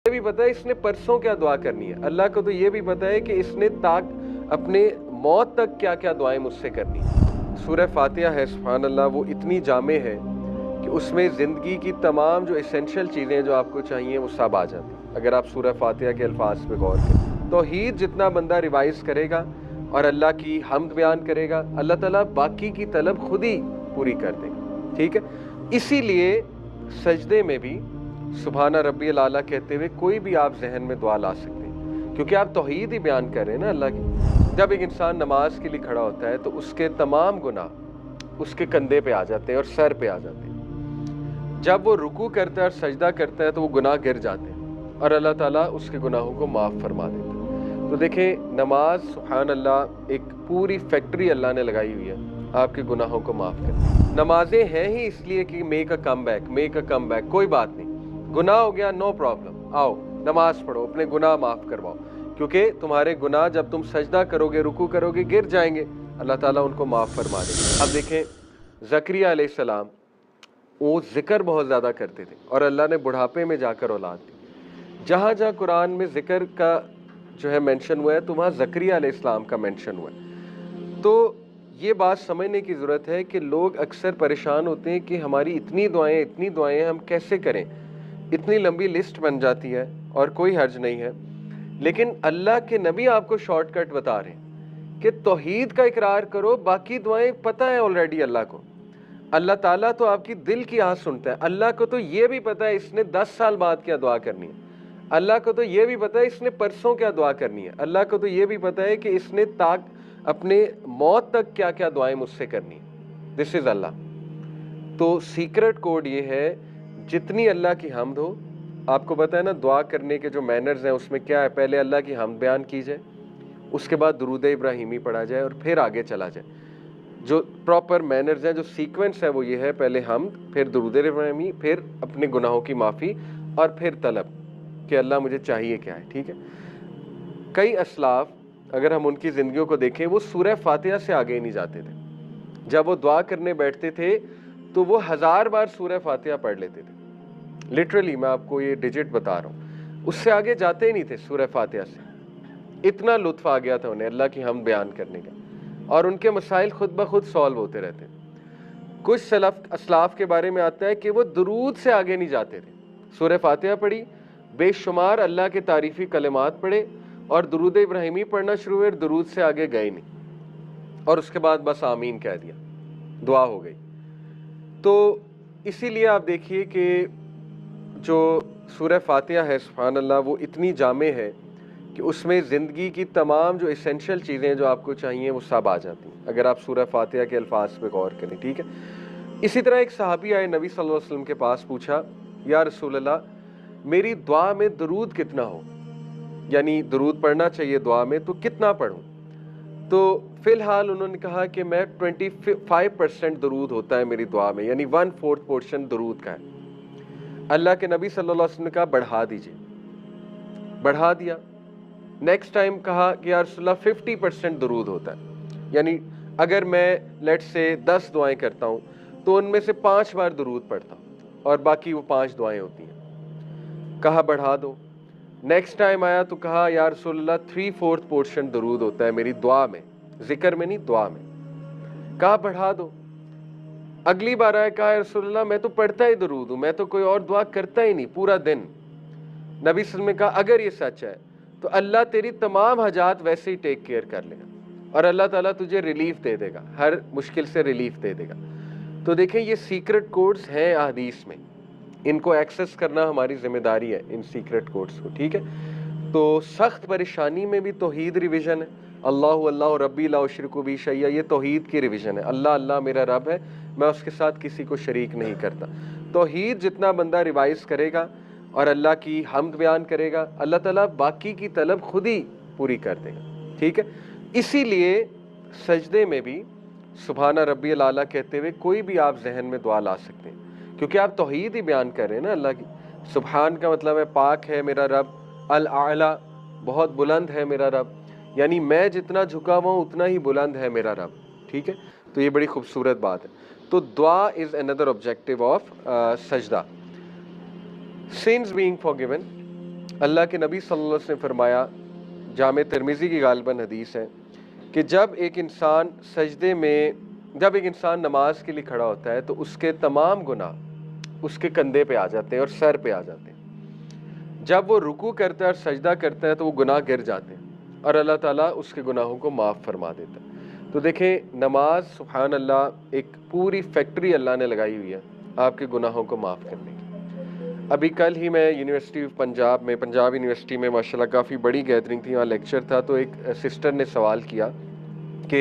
یہ بھی پتا ہے इसने परसों क्या दुआ करनी है, अल्लाह को तो ये भी पता है कि इसने ताक अपने मौत तक क्या क्या दुआएं मुझसे करनी है। सूरह फातिहा है सुभान अल्लाह, वो इतनी जामे है कि उसमें ज़िंदगी की तमाम जो एसेंशियल चीज़ें जो आपको चाहिए वो सब आ जाती हैं अगर आप सूरह फातिहा के अल्फाज पे गौर करें। तौहीद जितना बंदा रिवाइज करेगा और अल्लाह की हम्द बयान करेगा, अल्लाह ताला बाकी की तलब खुद ही पूरी कर देगा। ठीक है, इसीलिए सजदे में भी सुभाना रब्बियल आला कहते हुए कोई भी आप जहन में दुआ ला सकते हैं, क्योंकि आप तौहीद ही बयान कर रहे हैं ना अल्लाह की। जब एक इंसान नमाज के लिए खड़ा होता है तो उसके तमाम गुनाह उसके कंधे पे आ जाते हैं और सर पे आ जाते हैं। जब वो रुकू करता है और सजदा करता है तो वो गुनाह गिर जाते हैं और अल्लाह ताला उसके गुनाहों को माफ़ फरमा देता है। तो देखें, नमाज सुभान अल्लाह एक पूरी फैक्ट्री अल्लाह ने लगाई हुई है आपके गुनाहों को माफ़ करने। नमाजें हैं ही इसलिए कि मेक अ कम बैक, कोई बात नहीं, गुनाह हो गया नो प्रॉब्लम, आओ नमाज पढ़ो, अपने गुनाह माफ़ करवाओ, क्योंकि तुम्हारे गुनाह जब तुम सजदा करोगे, रुकू करोगे, गिर जाएंगे, अल्लाह ताला उनको माफ़ फरमा देगा। अब देखें, ज़करिया अलैहिस्सलाम वो ज़िक्र बहुत ज़्यादा करते थे और अल्लाह ने बुढ़ापे में जाकर औलाद दी। जहाँ जहाँ कुरान में ज़िक्र का जो है मेंशन हुआ है तो वहाँ ज़करिया अलैहिस्सलाम का मेंशन हुआ है। तो ये बात समझने की ज़रूरत है कि लोग अक्सर परेशान होते हैं कि हमारी इतनी दुआएं हम कैसे करें, इतनी लंबी लिस्ट बन जाती है और कोई हर्ज नहीं है। लेकिन अल्लाह के नबी आपको शॉर्टकट बता रहे हैं कि तौहीद का इकरार करो, बाकी दुआएं पता है ऑलरेडी अल्लाह को। अल्लाह ताला तो आपकी दिल की आवाज़ सुनता है। अल्लाह को तो ये भी पता है इसने 10 साल बाद क्या दुआ करनी है, अल्लाह को तो ये भी पता है इसने परसों क्या दुआ करनी है, अल्लाह को तो ये भी पता है कि इसने ताक अपने मौत तक क्या क्या दुआएं मुझसे करनी है। दिस इज़ अल्लाह। तो सीक्रेट कोड ये है, जितनी अल्लाह की हम्द हो, आपको पता है ना दुआ करने के जो मैनर्स हैं उसमें क्या है, पहले अल्लाह की हम्द बयान की जाए, उसके बाद दुरूद इब्राहिमी पढ़ा जाए और फिर आगे चला जाए। जो प्रॉपर मैनर्स हैं, जो सीक्वेंस है वो ये है, पहले हम्द, फिर दुरूद इब्राहिमी, फिर अपने गुनाहों की माफ़ी और फिर तलब कि अल्लाह मुझे चाहिए क्या है। ठीक है, कई असलाफ अगर हम उनकी ज़िंदगियों को देखें, वो सूरह फातिहा से आगे ही नहीं जाते थे। जब वो दुआ करने बैठते थे तो वो 1000 बार सूरह फातिहा पढ़ लेते थे। लिटरली मैं आपको ये डिजिट बता रहा हूँ, उससे आगे जाते ही नहीं थे सूरह फातिहा से। इतना लुत्फ़ आ गया था उन्हें अल्लाह की हम्द बयान करने का, और उनके मसाइल खुद ब खुद सॉल्व होते रहते। कुछ सलफ असलाफ के बारे में आता है कि वो दुरूद से आगे नहीं जाते थे। सूरह फातिहा पढ़ी, बेशुमार अल्लाह के तारीफ़ी कलिमात पढ़े और दुरूद इब्राहिमी पढ़ना शुरू हुए, दुरूद से आगे गए नहीं, और उसके बाद बस आमीन कह दिया, दुआ हो गई। तो इसीलिए आप देखिए कि जो सूरह फातिहा है सुभान अल्लाह, वो इतनी जामे है कि उसमें ज़िंदगी की तमाम जो एसेंशियल चीज़ें जो आपको चाहिए वो सब आ जाती हैं अगर आप सूरह फातिहा के अल्फाज पे गौर करें। ठीक है, इसी तरह एक सहाबी आए नबी सल्लल्लाहु अलैहि वसल्लम के पास, पूछा या रसूल अल्लाह, मेरी दुआ में दरूद कितना हो, यानी दरूद पढ़ना चाहिए दुआ में, तो कितना पढ़ूं? तो फ़िलहाल उन्होंने कहा कि मैं 25% दरूद होता है मेरी दुआ में, यानी 1/4 पोर्शन दरूद का है। अल्लाह के नबी सल्लल्लाहु अलैहि वसल्लम ने कहा बढ़ा दीजिए, बढ़ा दिया। नेक्स्ट टाइम कहा कि यार रसूलल्लाह 50% दरूद होता है, यानी अगर मैं लेट से 10 दुआएं करता हूँ तो उनमें से 5 बार दरूद पढ़ता हूँ और बाकी वो 5 दुआएं होती हैं। कहा बढ़ा दो। नेक्स्ट टाइम आया तो कहा यार रसूलल्लाह 3/4 पोर्शन दरूद होता है मेरी दुआ में, जिक्र में नहीं, दुआ में। कहा बढ़ा दो। अगली बार आया, कहा रसूलल्लाह मैं तो पढ़ता ही दरूद हूँ, मैं तो कोई और दुआ करता ही नहीं पूरा दिन। नबी सल्लल्लाहु अलैहि वसल्लम ने कहा अगर ये सच है तो अल्लाह तेरी तमाम हाजात वैसे ही टेक केयर कर लेगा और अल्लाह ताला तुझे रिलीफ दे देगा, हर मुश्किल से रिलीफ दे देगा। तो देखें, ये सीक्रेट कोड्स हैं अहदीस में, इनको एक्सेस करना हमारी जिम्मेदारी है, इन सीक्रेट कोड्स को। ठीक है, तो सख्त परेशानी में भी तौहीद रिवीजन है। अल्लाहु अल्लाहु रब्बी ला उशरिकु बिही शैय्या, ये तौहीद की रिवीजन है। अल्लाह अल्लाह मेरा रब है, मैं उसके साथ किसी को शरीक नहीं करता। तौहीद जितना बंदा रिवाइज करेगा और अल्लाह की हम्द बयान करेगा, अल्लाह ताला बाकी की तलब खुद ही पूरी कर देगा। ठीक है, इसीलिए सजदे में भी सुभाना रब्बियल आला कहते हुए कोई भी आप जहन में दुआ ला सकते हैं, क्योंकि आप तौहीद ही बयान कर रहे हैं ना अल्लाह की। सुभान का मतलब है पाक है मेरा रब, अल आला बहुत बुलंद है मेरा रब, यानी मैं जितना झुका हुआ हूँ उतना ही बुलंद है मेरा रब। ठीक है, तो ये बड़ी खूबसूरत बात है। तो दुआ इज़ अनदर ऑब्जेक्टिव ऑफ सजदा। सिंस बीइंग फॉरगिवन, اللہ کے नबी सल्लल्लाहु अलैहि वसल्लम ने फरमाया, जामे तिरमिज़ी की गालिबन हदीस है, कि जब एक इंसान नमाज के लिए खड़ा होता है तो उसके तमाम गुनाह उसके कंधे पे आ जाते हैं और सर पे आ जाते हैं। जब वो रुकू करता है और सजदा करता है तो वो गुनाह गिर जाते हैं और अल्लाह ताला उसके गुनाहों को माफ़ फरमा देता है। तो देखें, नमाज सुभान अल्लाह एक पूरी फैक्ट्री अल्लाह ने लगाई हुई है आपके गुनाहों को माफ़ करने की। अभी कल ही मैं यूनिवर्सिटी ऑफ पंजाब में, पंजाब यूनिवर्सिटी में माशाल्लाह काफ़ी बड़ी गैदरिंग थी, वहाँ लेक्चर था, तो एक सिस्टर ने सवाल किया कि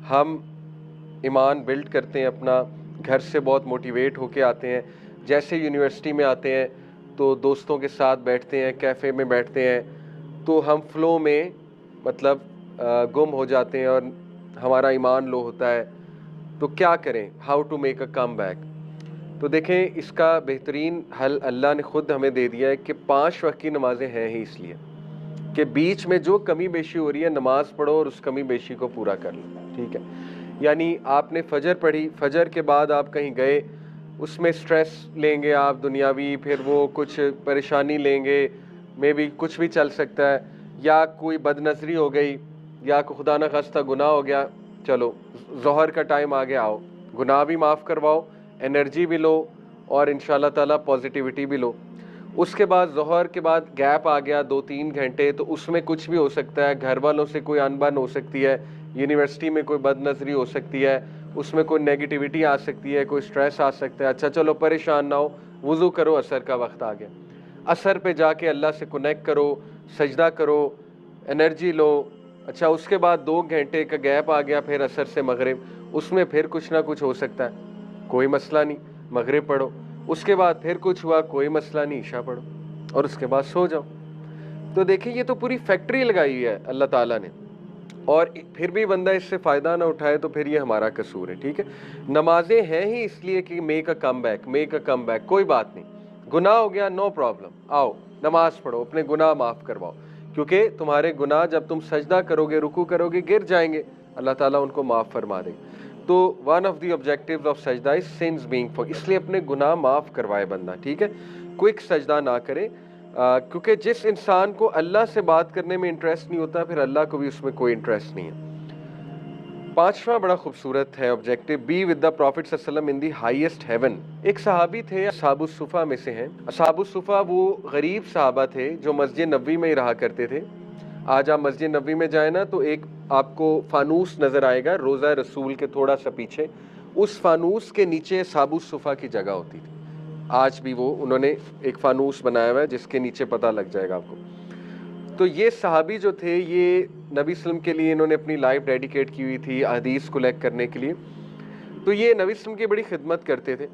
हम ईमान बिल्ड करते हैं अपना, घर से बहुत मोटिवेट होके आते हैं, जैसे यूनिवर्सिटी में आते हैं तो दोस्तों के साथ बैठते हैं, कैफ़े में बैठते हैं, तो हम फ़्लो में मतलब गुम हो जाते हैं और हमारा ईमान लो होता है। तो क्या करें, how to make a comeback. तो देखें, इसका बेहतरीन हल अल्लाह ने ख़ुद हमें दे दिया है कि 5 वक्त की नमाज़ें हैं ही इसलिए कि बीच में जो कमी बेशी हो रही है नमाज़ पढ़ो और उस कमी बेशी को पूरा कर लो, ठीक है। यानी आपने फ़जर पढ़ी, फ़जर के बाद आप कहीं गए, उसमें स्ट्रेस लेंगे आप दुनियावी, फिर वो कुछ परेशानी लेंगे, मे बी कुछ भी चल सकता है, या कोई बदनज़री हो गई, या खुदा न खास्ता गुनाह हो गया, चलो ज़ोहर का टाइम आ गया, आओ गुनाह भी माफ़ करवाओ, एनर्जी भी लो और इंशाल्लाह ताला पॉजिटिविटी भी लो। उसके बाद ज़ोहर के बाद गैप आ गया 2-3 घंटे, तो उसमें कुछ भी हो सकता है, घर वालों से कोई अनबन हो सकती है, यूनिवर्सिटी में कोई बदनज़री हो सकती है, उसमें कोई नेगेटिविटी आ सकती है, कोई स्ट्रेस आ सकता है। अच्छा चलो परेशान ना हो, वुज़ू करो, असर का वक्त आ गया, असर पे जाके अल्लाह से कनेक्ट करो, सजदा करो, एनर्जी लो। अच्छा उसके बाद 2 घंटे का गैप आ गया, फिर असर से मगरिब, उसमें फिर कुछ ना कुछ हो सकता है, कोई मसला नहीं, मगरिब पढ़ो, उसके बाद फिर कुछ हुआ, कोई मसला नहीं, ईशा पढ़ो और उसके बाद सो जाओ। तो देखिए, ये तो पूरी फैक्ट्री लगाई हुई है अल्लाह ताला ने, और फिर भी बंदा इससे फ़ायदा ना उठाए तो फिर ये हमारा कसूर है, ठीक है। नमाजें हैं ही इसलिए कि make a come back, make a come back, कोई बात नहीं, गुनाह हो गया, नो प्रॉब्लम, आओ नमाज पढ़ो, अपने गुनाह माफ़ करवाओ, क्योंकि तुम्हारे गुनाह जब तुम सजदा करोगे, रुकू करोगे, गिर जाएंगे, अल्लाह ताला उनको माफ़ फरमा देगा। तो one of the objectives of सजदा इज सिंस बीइंग फॉर, इसलिए अपने गुनाह माफ़ करवाए बंदा, ठीक है। क्विक सजदा ना करे, क्योंकि जिस इंसान को अल्लाह से बात करने में इंटरेस्ट नहीं होता, फिर अल्लाह को भी उसमें कोई इंटरेस्ट नहीं है। 5वां बड़ा खूबसूरत है objective, be with the profit सल्लल्लाहु अलैहि वसल्लम इन दी हाईएस्ट हेवन। एक सहाबी थे, असहाबुस सुफ़ा में से हैं। असहाबुस सुफ़ा वो गरीब सहाबा थे जो मस्जिद नबवी में ही रहा करते थे। आज आप मस्जिद नबवी में जाए ना तो एक आपको फानूस नज़र आएगा रोज़ा रसूल के थोड़ा सा पीछे, उस फानूस के नीचे असहाबुस सुफ़ा की जगह होती थी। आज भी वो उन्होंने एक फानूस बनाया हुआ है जिसके नीचे पता लग जाएगा आपको। तो ये सहाबी जो थे, ये नबी सल्लम के लिए इन्होंने अपनी लाइफ डेडिकेट की हुई थी हदीस कलेक्ट करने के लिए। तो ये नबी सल्लम की बड़ी खिदमत करते थे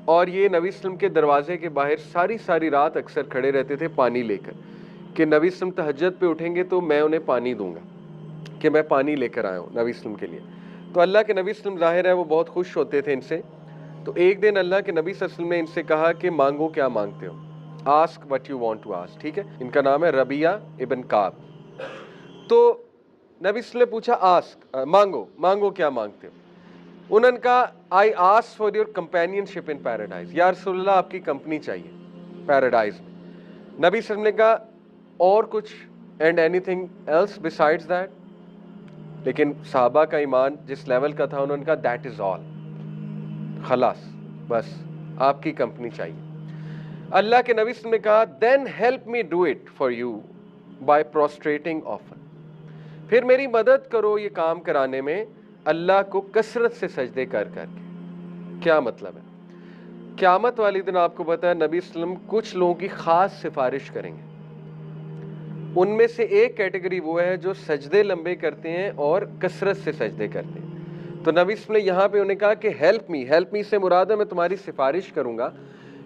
और ये नबी सल्लम के दरवाजे के बाहर सारी सारी रात अक्सर खड़े रहते थे पानी लेकर, कि नबी सल्लम तहज्जुद पे उठेंगे तो मैं उन्हें पानी दूंगा, कि मैं पानी लेकर आया हूँ नबी सल्लम के लिए। तो अल्लाह के नबी सल्लम ज़ाहिर है वो बहुत खुश होते थे इनसे। तो एक दिन अल्लाह के नबी सल्लल्लाहु अलैहि वसल्लम ने इनसे कहा कि मांगो, क्या मांगते हो, ask what you want to ask, ठीक है। इनका नाम है रबिया इब्न काब। तो नबी सल्लल्लाहु अलैहि वसल्लम ने पूछा आस्क, मांगो, मांगो क्या मांगते हो। उन्होंने कहा I ask for your companionship in paradise, या रसूलल्लाह आपकी कंपनी चाहिए पैराडाइज में। नबी सल्लल्लाहु अलैहि वसल्लम ने कहा और कुछ, and anything else besides that. लेकिन सहाबा का ईमान जिस लेवल का था, उन्होंने कहा दैट इज ऑल, खलास, बस आपकी कंपनी चाहिए। अल्लाह के नबी ने कहा then help me do it for you by prostrating often, फिर मेरी मदद करो ये काम कराने में अल्लाह को कसरत से सजदे कर करके। क्या मतलब है, क़यामत वाले दिन आपको पता है नबी सल्लम कुछ लोगों की खास सिफारिश करेंगे, उनमें से एक कैटेगरी वो है जो सजदे लंबे करते हैं और कसरत से सजदे करते हैं। तो नबी ने यहाँ पे उन्हें कहा कि हेल्प मी से मुराद है मैं तुम्हारी सिफारिश करूँगा,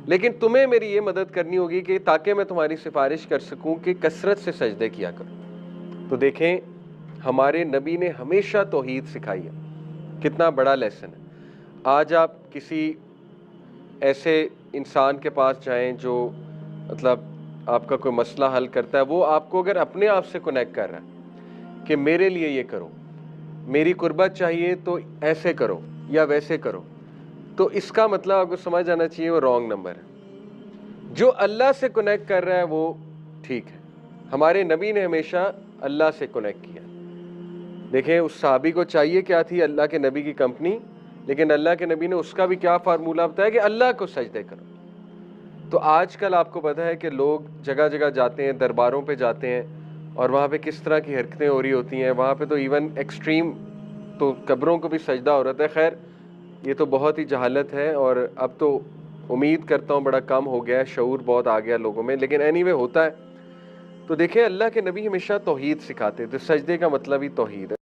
लेकिन तुम्हें मेरी ये मदद करनी होगी कि ताकि मैं तुम्हारी सिफारिश कर सकूँ कि कसरत से सजदे किया करो। तो देखें, हमारे नबी ने हमेशा तौहीद सिखाई है, कितना बड़ा लेसन है। आज आप किसी ऐसे इंसान के पास जाएं जो मतलब आपका कोई मसला हल करता है, वो आपको अगर अपने आप से कनेक्ट कर रहा है कि मेरे लिए ये करो, मेरी कुर्बत चाहिए तो ऐसे करो या वैसे करो, तो इसका मतलब आपको समझ आना चाहिए वो रॉन्ग नंबर है। जो अल्लाह से कनेक्ट कर रहा है वो ٹھیک ہے، ہمارے نبی نے ہمیشہ اللہ سے کنیکٹ کیا. دیکھیں اس صحابی کو چاہیے کیا تھی؟ اللہ کے نبی کی کمپنی، لیکن اللہ کے نبی نے اس کا بھی کیا فارمولہ بتایا کہ اللہ کو سجدے کرو. تو آج کل آپ کو پتہ ہے کہ لوگ جگہ جگہ جاتے ہیں، درباروں پہ جاتے ہیں، اور وہاں پہ کس طرح کی حرکتیں ہو رہی ہوتی ہیں. وہاں پہ تو ایون ایکسٹریم تو قبروں کو بھی سجدہ ہو رہا ہے. خیر یہ تو بہت ہی جہالت ہے، اور اب تو امید کرتا ہوں بڑا کم ہو گیا ہے، شعور بہت آ گیا لوگوں میں، لیکن اینی وے ہوتا ہے. تو دیکھیں اللہ کے نبی ہمیشہ توحید سکھاتے تھے، سجدے کا مطلب ہی توحید ہے.